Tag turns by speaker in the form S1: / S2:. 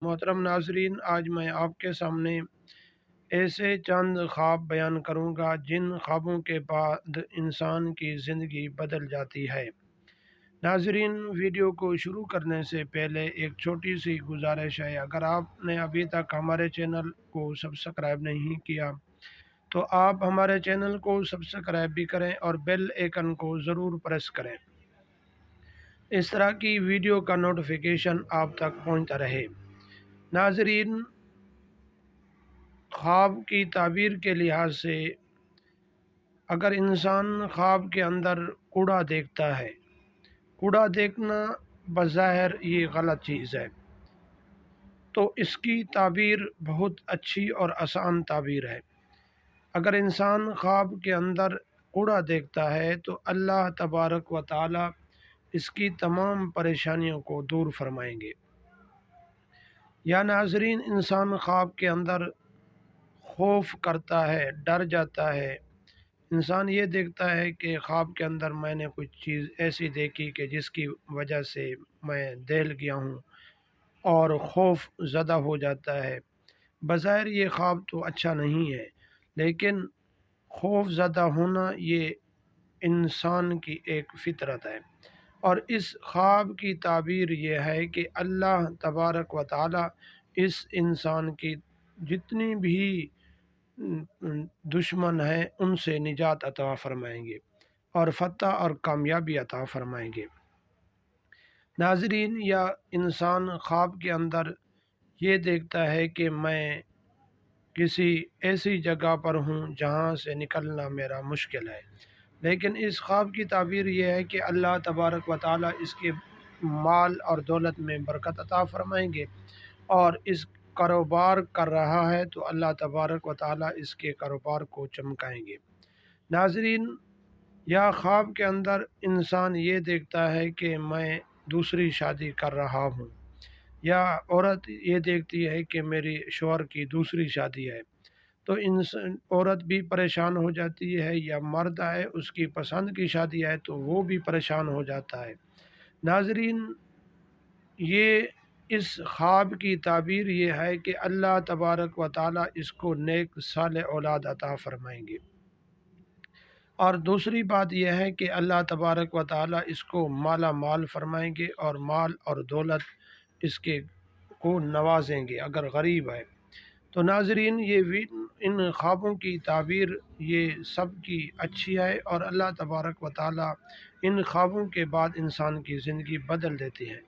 S1: محترم ناظرین، آج میں آپ کے سامنے ایسے چند خواب بیان کروں گا جن خوابوں کے بعد انسان کی زندگی بدل جاتی ہے۔ ناظرین، ویڈیو کو شروع کرنے سے پہلے ایک چھوٹی سی گزارش ہے۔ اگر آپ نے ابھی تک ہمارے چینل کو سبسکرائب نہیں کیا تو آپ ہمارے چینل کو سبسکرائب بھی کریں اور بیل آئیکن کو ضرور پریس کریں، اس طرح کی ویڈیو کا نوٹیفیکیشن آپ تک پہنچتا رہے۔ ناظرین، خواب کی تعبیر کے لحاظ سے اگر انسان خواب کے اندر کوڑا دیکھتا ہے، کوڑا دیکھنا بظاہر یہ غلط چیز ہے، تو اس کی تعبیر بہت اچھی اور آسان تعبیر ہے۔ اگر انسان خواب کے اندر کوڑا دیکھتا ہے تو اللہ تبارک و تعالی اس کی تمام پریشانیوں کو دور فرمائیں گے۔ یا ناظرین، انسان خواب کے اندر خوف کرتا ہے، ڈر جاتا ہے، انسان یہ دیکھتا ہے کہ خواب کے اندر میں نے کچھ چیز ایسی دیکھی کہ جس کی وجہ سے میں دہل گیا ہوں اور خوف زدہ ہو جاتا ہے۔ بظاہر یہ خواب تو اچھا نہیں ہے، لیکن خوف زدہ ہونا یہ انسان کی ایک فطرت ہے، اور اس خواب کی تعبیر یہ ہے کہ اللہ تبارک و تعالی اس انسان کی جتنی بھی دشمن ہیں ان سے نجات عطا فرمائیں گے اور فتح اور کامیابی عطا فرمائیں گے۔ ناظرین، یا انسان خواب کے اندر یہ دیکھتا ہے کہ میں کسی ایسی جگہ پر ہوں جہاں سے نکلنا میرا مشکل ہے، لیکن اس خواب کی تعبیر یہ ہے کہ اللہ تبارک و تعالی اس کے مال اور دولت میں برکت عطا فرمائیں گے، اور اس کاروبار کر رہا ہے تو اللہ تبارک و تعالی اس کے کاروبار کو چمکائیں گے۔ ناظرین، یا خواب کے اندر انسان یہ دیکھتا ہے کہ میں دوسری شادی کر رہا ہوں، یا عورت یہ دیکھتی ہے کہ میری شوہر کی دوسری شادی ہے، تو عورت بھی پریشان ہو جاتی ہے، یا مرد ہے اس کی پسند کی شادی ہے تو وہ بھی پریشان ہو جاتا ہے۔ ناظرین، یہ اس خواب کی تعبیر یہ ہے کہ اللہ تبارک و تعالی اس کو نیک صالح اولاد عطا فرمائیں گے، اور دوسری بات یہ ہے کہ اللہ تبارک و تعالی اس کو مالا مال فرمائیں گے اور مال اور دولت اس کے کو نوازیں گے اگر غریب ہے۔ تو ناظرین، ان خوابوں کی تعبیر یہ سب کی اچھی ہے، اور اللہ تبارک و تعالی ان خوابوں کے بعد انسان کی زندگی بدل دیتی ہے۔